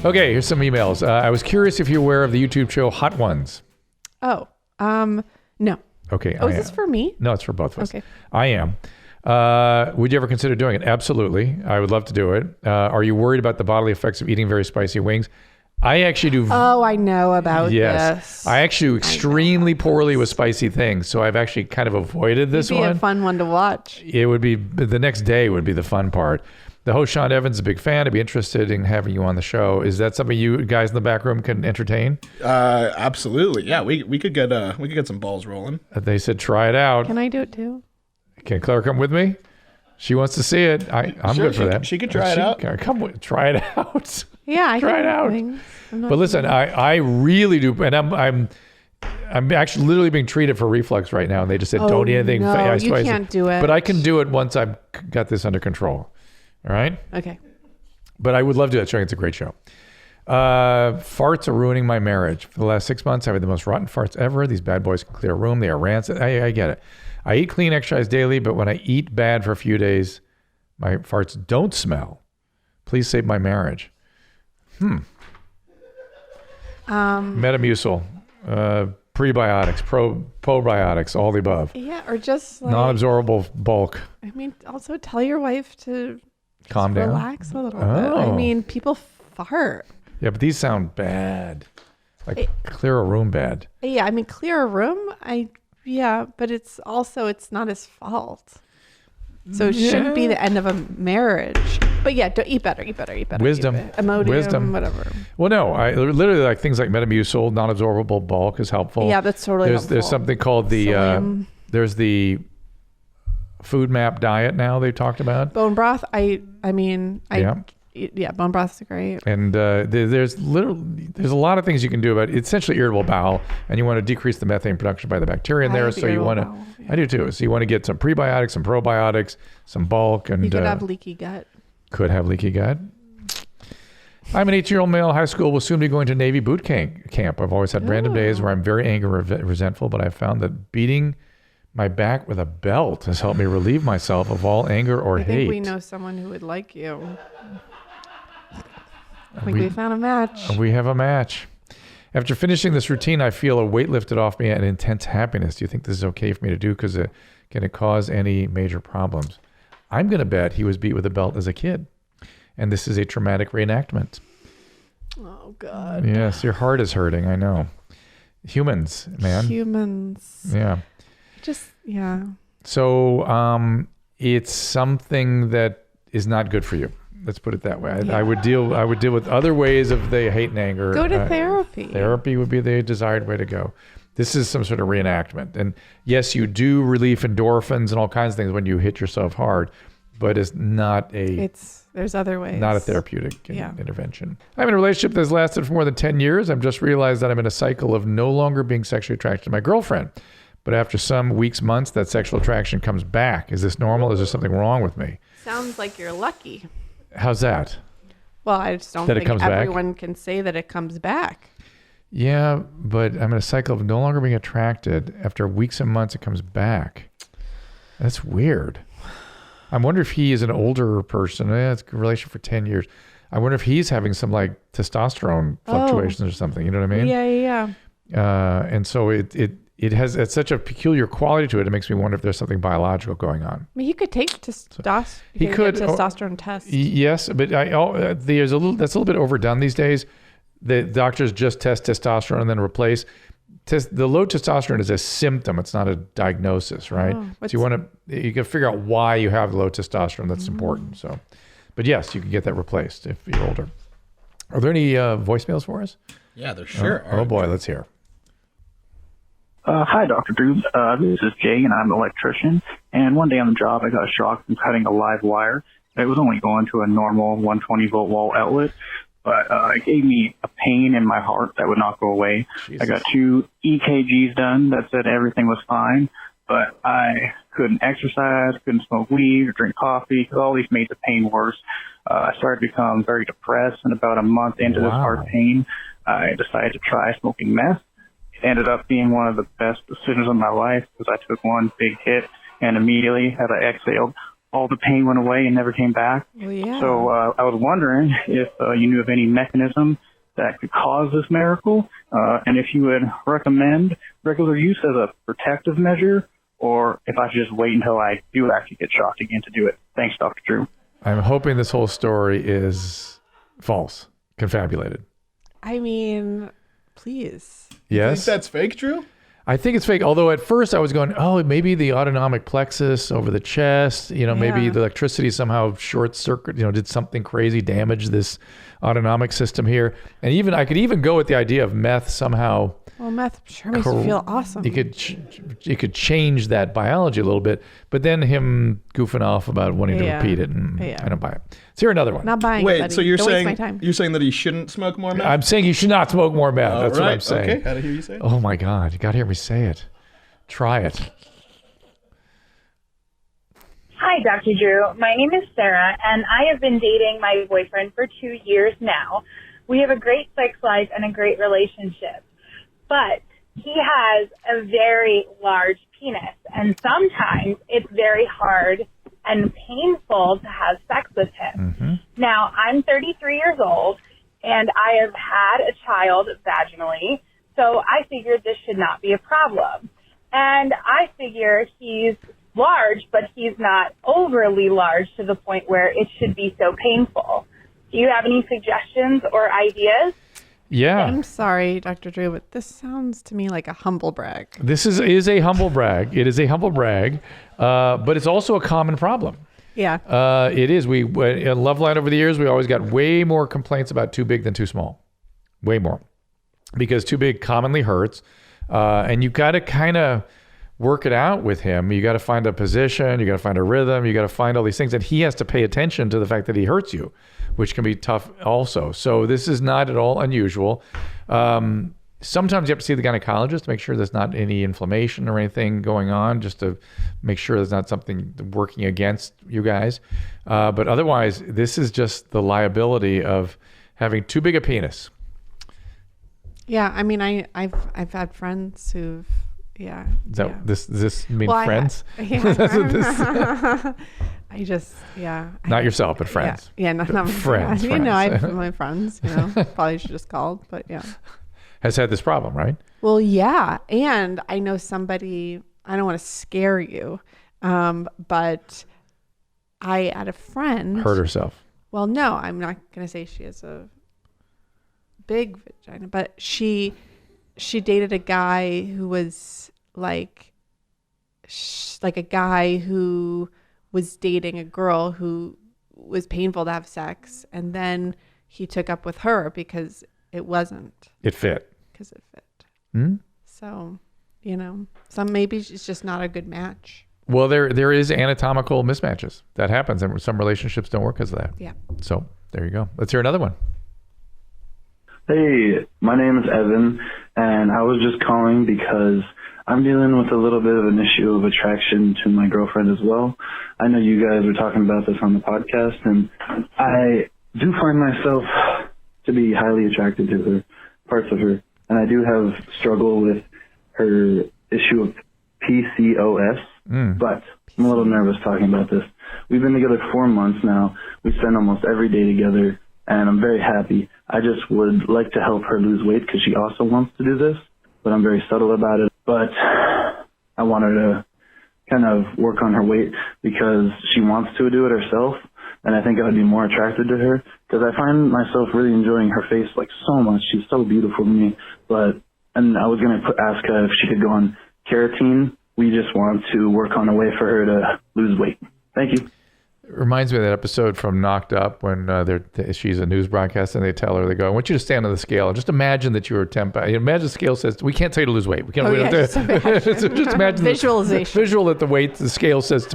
Okay, here's some emails. I was curious if you're aware of the YouTube show Hot Ones. Oh, no. Okay. Oh, is this for me? No, it's for both of us. Okay. I am. Would you ever consider doing it? Absolutely. I would love to do it. Are you worried about the bodily effects of eating very spicy wings? I actually do. Oh, I know about this. I actually do extremely poorly with spicy things, so I've actually kind of avoided this one. It'd be a fun one to watch. It would be, the next day would be the fun part. The host, Sean Evans, is a big fan. I'd be interested in having you on the show. Is that something you guys in the back room can entertain? Absolutely. Yeah, we could get some balls rolling. They said try it out. Can I do it too? Can Claire come with me? She wants to see it. I'm Sure, good for that. She could try it out. Try it out. Yeah, I try can it out. wings. But listen, I really do, and I'm actually literally being treated for reflux right now, and they just said don't eat anything. No, you can't do it. But I can do it once I've got this under control. All right. Okay. But I would love to do that. I think it's a great show. Farts are ruining my marriage. For the last 6 months, I've had the most rotten farts ever. These bad boys can clear a room. They are rancid. I get it. I eat clean, exercise daily, but when I eat bad for a few days, my farts don't smell. Please save my marriage. Metamucil, prebiotics, probiotics, all the above. Yeah, or just like, Non-absorbable bulk. I mean, also tell your wife to Calm down. relax a little bit. I mean, people fart. Yeah, but these sound bad. Like clear a room bad. Yeah, I mean, clear a room. But it's not his fault. So it shouldn't be the end of a marriage. But yeah, don't eat better. Wisdom. Imodium, whatever. Well, no, I literally like things like Metamucil, non-absorbable bulk is helpful. Yeah, that's totally helpful. There's something called there's the food map diet now they talked about. Bone broth. Bone broth's great. And there's a lot of things you can do about it. It's essentially irritable bowel, and you want to decrease the methane production by the bacteria in there. So you want to, I do too. So you want to get some prebiotics, some probiotics, some bulk, and you could have leaky gut. Could have leaky gut. I'm an 18-year-old male in high school. Will soon be going to Navy boot camp. I've always had random days where I'm very angry and resentful, but I've found that beating my back with a belt has helped me relieve myself of all anger or hate. I think we know someone who would like you. I think we found a match. We have a match. After finishing this routine, I feel a weight lifted off me and intense happiness. Do you think this is okay for me to do? Because can it cause any major problems? I'm going to bet he was beat with a belt as a kid. And this is a traumatic reenactment. Oh, God. Yes, your heart is hurting. I know. Humans, man. Humans. Yeah. Yeah. So it's something that is not good for you. Let's put it that way. I would deal with other ways of the hate and anger. Go to therapy. Therapy would be the desired way to go. This is some sort of reenactment. And yes, you do relieve endorphins and all kinds of things when you hit yourself hard, but it's not there's other ways. Not a therapeutic intervention. I'm in a relationship that's lasted for more than 10 years. I've just realized that I'm in a cycle of no longer being sexually attracted to my girlfriend. But after some weeks, months, that sexual attraction comes back. Is this normal? Is there something wrong with me? Sounds like you're lucky. How's that? Well, I just don't think everyone can say that it comes back. Yeah, but I'm in a cycle of no longer being attracted. After weeks and months, it comes back. That's weird. I wonder if he is an older person. It's a relationship for 10 years. I wonder if he's having some like testosterone fluctuations or something. You know what I mean? Yeah. And so it has such a peculiar quality to it. It makes me wonder if there's something biological going on. I mean, he could take testosterone. He could testosterone test. Yes, but there's a little that's a little bit overdone these days. The doctors just test testosterone and then replace. The low testosterone is a symptom. It's not a diagnosis, right? So you can figure out why you have low testosterone. That's important. So, but yes, you can get that replaced if you're older. Are there any voicemails for us? Yeah, there sure are. Oh boy, let's hear. Hi, Dr. Drew. This is Jay, and I'm an electrician. And one day on the job, I got shocked from cutting a live wire. It was only going to a normal 120-volt wall outlet, but it gave me a pain in my heart that would not go away. Jesus. I got 2 EKGs done that said everything was fine, but I couldn't exercise, couldn't smoke weed or drink coffee, because all these made the pain worse. I started to become very depressed, and about a month into this heart pain, I decided to try smoking meth. It ended up being one of the best decisions of my life because I took one big hit, and immediately as I exhaled, all the pain all the pain went away and never came back. Well, yeah. So I was wondering if you knew of any mechanism that could cause this miracle, and if you would recommend regular use as a protective measure, or if I should just wait until I do actually get shocked again to do it. Thanks, Dr. Drew. I'm hoping this whole story is false, confabulated. I mean, please. Yes. Think that's fake, Drew? I think it's fake. Although at first I was going, oh, maybe the autonomic plexus over the chest, maybe the electricity somehow short circuit, did something crazy, damage this autonomic system here. And I could even go with the idea of meth somehow. Well, meth sure makes you feel awesome. You could change that biology a little bit, but then him goofing off about wanting to repeat it, and I don't buy it. Let's hear another one. Not buying. Wait, buddy. so you're Don't waste my time. saying that he shouldn't smoke more meth? I'm saying you should not smoke more meth. That's what I'm saying. Okay, how to hear you say it? Oh my God, you got to hear me say it. Try it. Hi, Dr. Drew. My name is Sarah, and I have been dating my boyfriend for 2 years now. We have a great sex life and a great relationship, but he has a very large penis, and sometimes it's very hard and painful to have sex with him. Mm-hmm. Now, I'm 33 years old, and I have had a child vaginally, so I figured this should not be a problem. And I figure he's large, but he's not overly large to the point where it should be so painful. Do you have any suggestions or ideas? Yeah. I'm sorry, Dr. Drew, but this sounds to me like a humble brag. This is a humble brag. It is a humble brag, but it's also a common problem. Yeah. It is. We in Loveline over the years, we always got way more complaints about too big than too small. Way more. Because too big commonly hurts. And you got to kind of work it out with him. You got to find a position. You got to find a rhythm. You got to find all these things. And he has to pay attention to the fact that he hurts you, which can be tough also. So this is not at all unusual. Sometimes you have to see the gynecologist to make sure there's not any inflammation or anything going on, just to make sure there's not something working against you guys. But otherwise, this is just the liability of having too big a penis. Yeah, I mean, I've had friends who've, yeah. Is that, yeah. Does this mean friends? That's what this- I just, yeah. Not yourself, but friends. Yeah, not Friends, You know, I friends. have my friends, probably should just called, but yeah. Has had this problem, right? Well, yeah. And I know somebody, I don't want to scare you, but I had a friend. Hurt herself. Well, no, I'm not going to say she has a big vagina, but she dated a guy who was like a guy who was dating a girl who was painful to have sex, and then he took up with her because it wasn't. It fit. Because it fit. Hmm? So, maybe it's just not a good match. Well, there is anatomical mismatches. That happens, and some relationships don't work because of that. Yeah. So there you go. Let's hear another one. Hey, my name is Evan, and I was just calling because I'm dealing with a little bit of an issue of attraction to my girlfriend as well. I know you guys were talking about this on the podcast, and I do find myself to be highly attracted to her, parts of her, and I do have struggle with her issue of PCOS, but I'm a little nervous talking about this. We've been together 4 months now. We spend almost every day together, and I'm very happy. I just would like to help her lose weight because she also wants to do this, but I'm very subtle about it. But I want her to kind of work on her weight because she wants to do it herself, and I think I would be more attracted to her because I find myself really enjoying her face like so much. She's so beautiful to me. And I was going to ask her if she could go on keratin. We just want to work on a way for her to lose weight. Thank you. It reminds me of that episode from Knocked Up when she's a news broadcast and they tell her, they go, I want you to stand on the scale and just imagine that you're a 10 pound. Imagine the scale says, we can't tell you to lose weight. We can't. Just imagine visualization. Visual that the scale says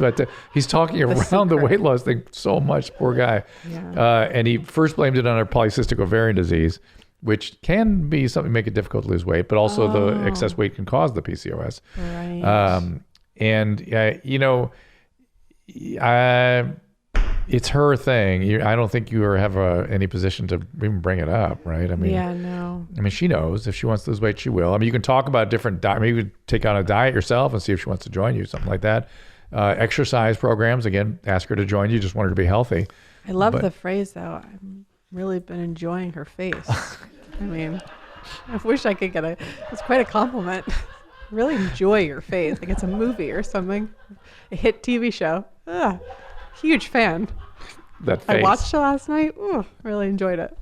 he's talking around the weight loss thing so much, poor guy. Yeah. And he first blamed it on her polycystic ovarian disease, which can be something make it difficult to lose weight, but also the excess weight can cause the PCOS. Right. It's her thing. I don't think you have any position to even bring it up, right? I mean, yeah, no. I mean, she knows if she wants to lose weight, she will. I mean, you can talk about different diet. Maybe you could take on a diet yourself and see if she wants to join you, something like that. Exercise programs, again, ask her to join you. Just want her to be healthy. I love the phrase though. I've really been enjoying her face. I mean, I wish I could it's quite a compliment. Really enjoy your face. Like it's a movie or something. A hit TV show. Huge fan. That face. I watched it last night. Really enjoyed it.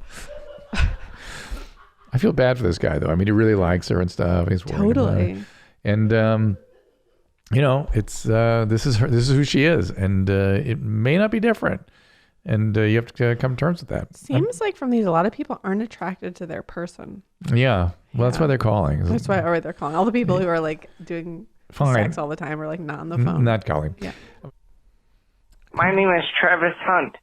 I feel bad for this guy though. I mean, he really likes her and stuff. He's worried about her. And it's this is who she is, and it may not be different, and you have to come to terms with that. Seems like from these, a lot of people aren't attracted to their person. Yeah, well, that's why they're calling. That's why, or they're calling. All the people who are like doing sex all the time are like not on the phone. Not calling. Yeah. My name is Travis Hunt.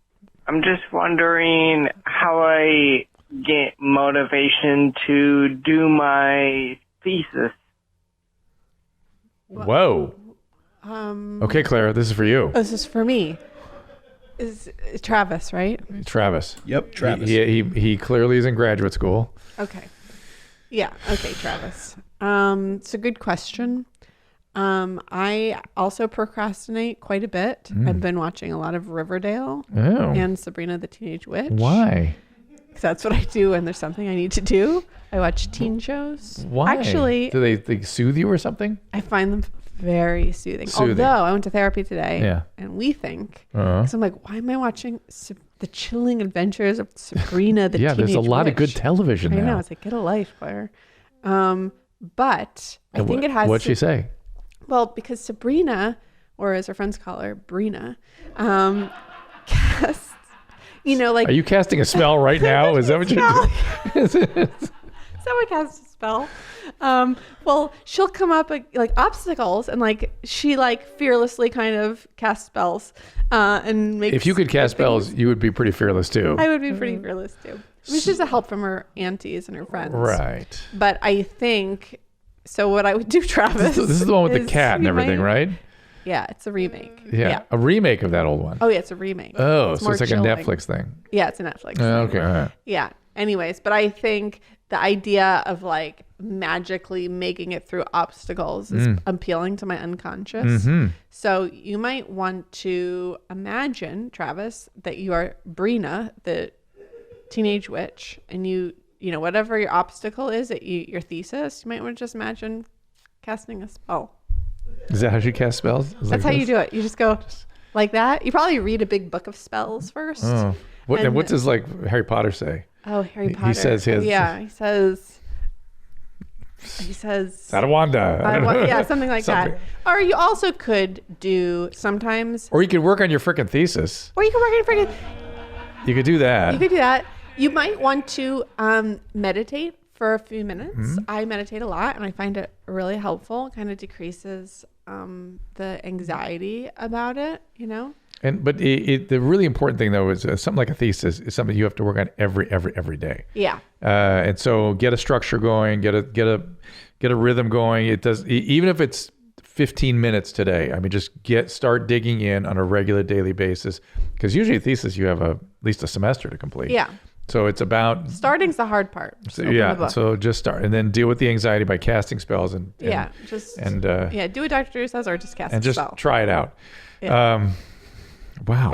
I'm just wondering how I get motivation to do my thesis. Whoa. Okay, Clara, this is for you. This is for me. Is Travis, right? Travis. Yep, Travis. He clearly is in graduate school. Okay. Yeah. Okay, Travis. It's a good question. I also procrastinate quite a bit. I've been watching a lot of Riverdale and Sabrina the Teenage Witch. Why? Because that's what I do when there's something I need to do. I watch teen shows. Why? Actually, do they soothe you or something? I find them very soothing. Although I went to therapy today, and we think, because I'm like, why am I watching the chilling adventures of Sabrina the Teenage Witch? There's a lot of good television now. I know. It's like, get a life, Claire. But I think it has. What'd she say? Well, because Sabrina, or as her friends call her, Brina, casts, like. Are you casting a spell right now? Is that what you're doing? Someone casts a spell. Well, she'll come up like obstacles, and like she like fearlessly kind of casts spells, and makes. If you could cast spells, you would be pretty fearless too. I would be pretty fearless too. Which is a help from her aunties and her friends. Right. But I think. So what I would do, Travis. This is the one with the cat and everything, right? Yeah, it's a remake. Yeah, a remake of that old one. Oh yeah, it's a remake. Oh, so it's like chilling. A Netflix thing. Yeah, it's a Netflix thing. Okay. All right. Yeah. Anyways, but I think the idea of like magically making it through obstacles is appealing to my unconscious. Mm-hmm. So you might want to imagine, Travis, that you are Brina, the teenage witch, and you whatever your obstacle is at your thesis, you might want to just imagine casting a spell. Is that how she casts spells? That's how you do it. You just go like that. You probably read a big book of spells first. Oh. What does like Harry Potter say? Oh, Harry Potter. He says his. Yeah, he says. Sadawanda. Yeah, something like that. Or you also could do sometimes. Or you could work on your freaking thesis. Or you could work on your freaking. You could do that. You could do that. You might want to meditate for a few minutes. Mm-hmm. I meditate a lot, and I find it really helpful. It kind of decreases the anxiety about it, But the really important thing though is something like a thesis is something you have to work on every day. Yeah. And so get a structure going, get a rhythm going. It does, even if it's 15 minutes today. I mean, just start digging in on a regular daily basis, because usually a thesis you have at least a semester to complete. Yeah. So it's about starting's the hard part. So just start and then deal with the anxiety by casting spells and do what Dr. Drew says, or just cast and just spell. Try it out. Yeah. Wow.